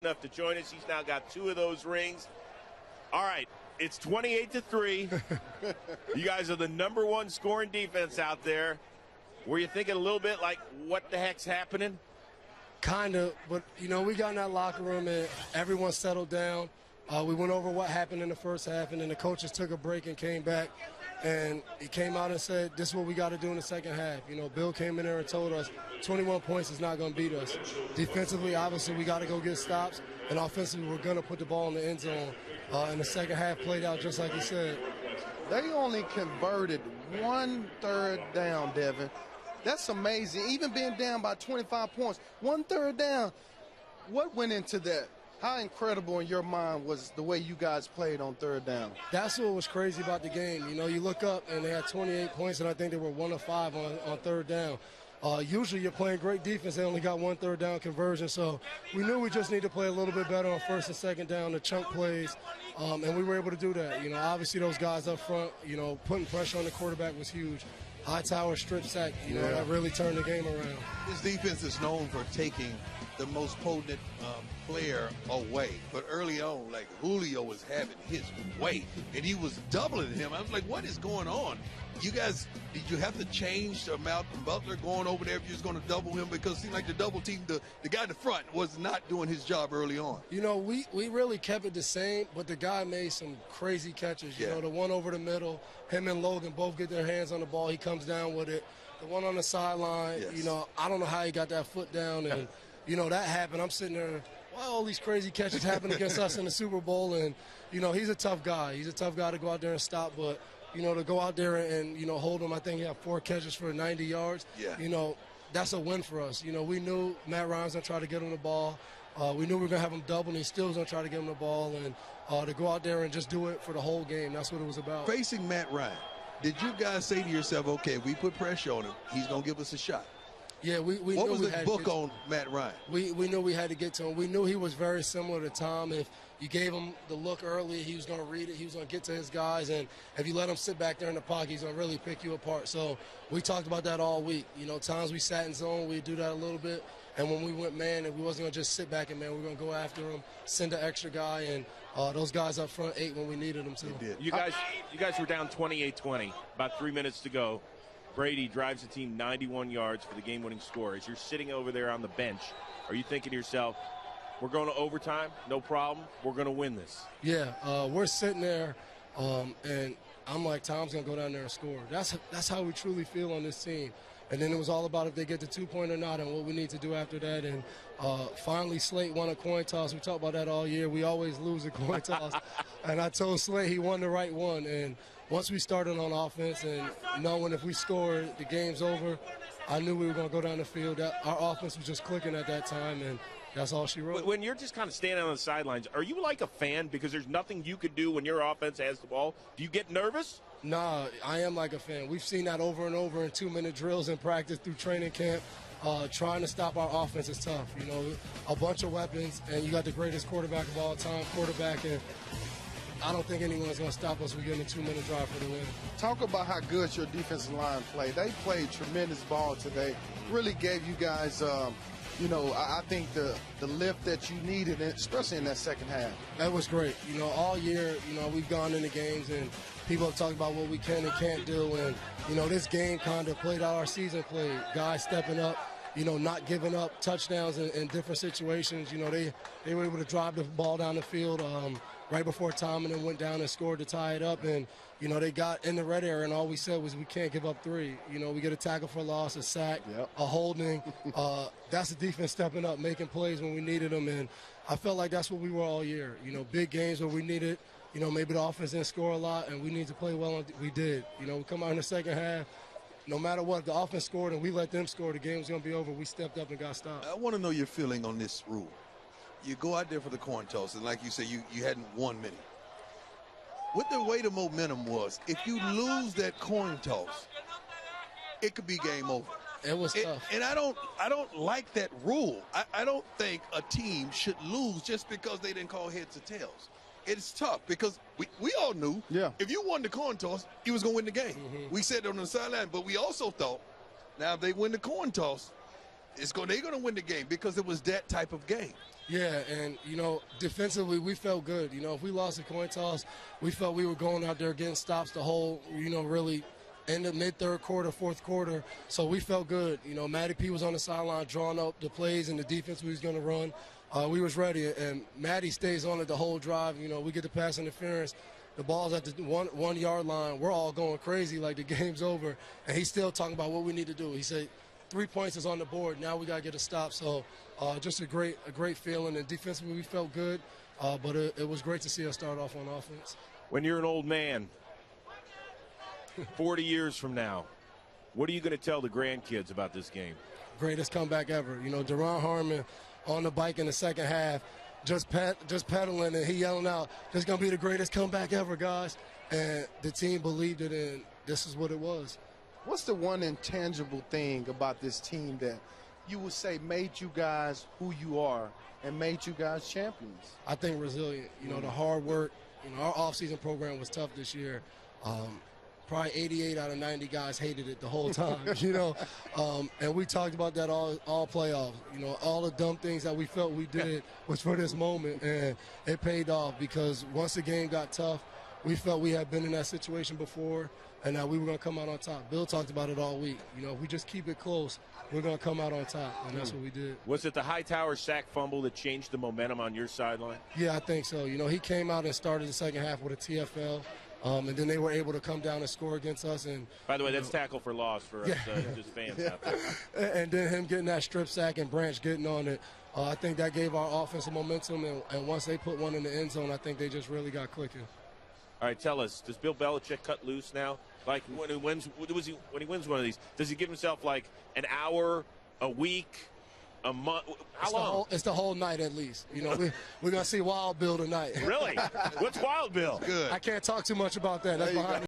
enough to join us. He's now got 2 of those rings. All right, it's 28-3. You guys are the number 1 scoring defense out there. Were you thinking a little bit like, what the heck's happening? Kind of, but, we got in that locker room and everyone settled down. We went over what happened in the first half, and then the coaches took a break and came back. And he came out and said, this is what we got to do in the second half. Bill came in there and told us 21 points is not going to beat us. Defensively, obviously, we got to go get stops. And offensively, we're going to put the ball in the end zone. And the second half played out just like he said. They only converted 1 third down, Devin. That's amazing. Even being down by 25 points, 1 third down. What went into that? How incredible in your mind was the way you guys played on third down? That's what was crazy about the game. You look up and they had 28 points, and I think they were 1 of 5 on third down. Usually you're playing great defense. They only got 1 third down conversion. So we knew we just need to play a little bit better on first and second down, the chunk plays, and we were able to do that. Obviously those guys up front, putting pressure on the quarterback was huge. Hightower strip sack, that really turned the game around. This defense is known for taking the most potent player away. But early on, like Julio was having his way, and he was doubling him. I was like, what is going on? You guys, did you have to change to Malcolm Butler going over there if you was going to double him? Because it seemed like the double team, the guy in the front was not doing his job early on. We really kept it the same, but the guy made some crazy catches. The one over the middle, him and Logan both get their hands on the ball. He comes down with it. The one on the sideline, I don't know how he got that foot down, and that happened. I'm sitting there, all these crazy catches happen against us in the Super Bowl, and, he's a tough guy. He's a tough guy to go out there and stop, but, to go out there and hold him, I think he had 4 catches for 90 yards. Yeah. That's a win for us. We knew Matt Ryan's going to try to get him the ball. We knew we were going to have him double, and he still was going to try to get him the ball, and to go out there and just do it for the whole game, that's what it was about. Facing Matt Ryan, did you guys say to yourself, okay, if we put pressure on him, he's going to give us a shot? Yeah, we what knew was we the had book to on Matt Ryan? We knew we had to get to him. We knew he was very similar to Tom. If you gave him the look early, he was going to read it. He was going to get to his guys. And if you let him sit back there in the pocket, he's going to really pick you apart. So we talked about that all week. Times we sat in zone, we'd do that a little bit. And when we went man, and we wasn't going to just sit back and man, we were going to go after him, send an extra guy. And those guys up front ate when we needed them to. They did. You guys were down 28-20, about 3 minutes to go. Brady drives the team 91 yards for the game-winning score. As you're sitting over there on the bench, are you thinking to yourself, we're going to overtime, no problem, we're going to win this? Yeah, we're sitting there, and I'm like, Tom's going to go down there and score. That's how we truly feel on this team. And then it was all about if they get the 2-point or not and what we need to do after that. And finally, Slate won a coin toss. We talk about that all year. We always lose a coin toss. And I told Slate he won the right one. And once we started on offense and knowing if we scored, the game's over, I knew we were going to go down the field. Our offense was just clicking at that time, and that's all she wrote. When you're just kind of standing on the sidelines, are you like a fan because there's nothing you could do when your offense has the ball? Do you get nervous? Nah, I am like a fan. We've seen that over and over in 2-minute drills in practice through training camp. Trying to stop our offense is tough. A bunch of weapons, and you got the greatest quarterback of all time, and I don't think anyone's going to stop us. We get in a 2-minute drive for the win. Talk about how good your defensive line played. They played tremendous ball today. Really gave you guys, I think the lift that you needed, especially in that second half. That was great. All year, we've gone into games and people have talked about what we can and can't do. And, this game kind of played out our season play. Guys stepping up, not giving up touchdowns in different situations. They were able to drive the ball down the field right before time and then went down and scored to tie it up. And, they got in the red area, and all we said was we can't give up 3. We get a tackle for loss, a sack, a holding. That's the defense stepping up, making plays when we needed them. And I felt like that's what we were all year. Big games where we needed, maybe the offense didn't score a lot, and we need to play well. We did. We come out in the second half. No matter what, if the offense scored and we let them score, the game was going to be over. We stepped up and got stopped. I want to know your feeling on this rule. You go out there for the coin toss, and like you said, you hadn't won many. What the way the momentum was, if you lose that coin toss, it could be game over. It was tough. And I don't like that rule. I don't think a team should lose just because they didn't call heads or tails. It's tough because we all knew if you won the coin toss, you was going to win the game. We said it on the sideline, but we also thought, now if they win the coin toss, they're going to win the game because it was that type of game. Yeah, and, defensively, we felt good. If we lost the coin toss, we felt we were going out there getting stops the whole, really in the mid-third quarter, fourth quarter. So we felt good. Matty P was on the sideline drawing up the plays and the defense we was going to run. We was ready, and Matty stays on it the whole drive. We get the pass interference. The ball's at the one-yard line. We're all going crazy like the game's over, and he's still talking about what we need to do. He said 3 points is on the board. Now we got to get a stop. So just a great feeling. And defensively, we felt good, but it was great to see us start off on offense. When you're an old man, 40 years from now, what are you going to tell the grandkids about this game? Greatest comeback ever. Deron Harmon on the bike in the second half, just pedaling, and he yelling out, "This is going to be the greatest comeback ever, guys." And the team believed it, and this is what it was. What's the one intangible thing about this team that you would say made you guys who you are and made you guys champions? I think resilient. The hard work. Our offseason program was tough this year. Probably 88 out of 90 guys hated it the whole time, and we talked about that all playoffs. All the dumb things that we felt we did was for this moment, and it paid off because once the game got tough, we felt we had been in that situation before, and that we were going to come out on top. Bill talked about it all week. If we just keep it close, we're going to come out on top, and that's what we did. Was it the Hightower sack fumble that changed the momentum on your sideline? Yeah, I think so. He came out and started the second half with a TFL. And then they were able to come down and score against us. And by the way, that's tackle for loss for us, just fans out there. And then him getting that strip sack and Branch getting on it, I think that gave our offensive momentum. And once they put one in the end zone, I think they just really got clicking. All right, tell us, does Bill Belichick cut loose now? Like when he wins one of these, does he give himself like an hour, a week, a month? How long? It's the whole night at least. We're going to see Wild Bill tonight. Really? What's Wild Bill? Good. I can't talk too much about that. That's behind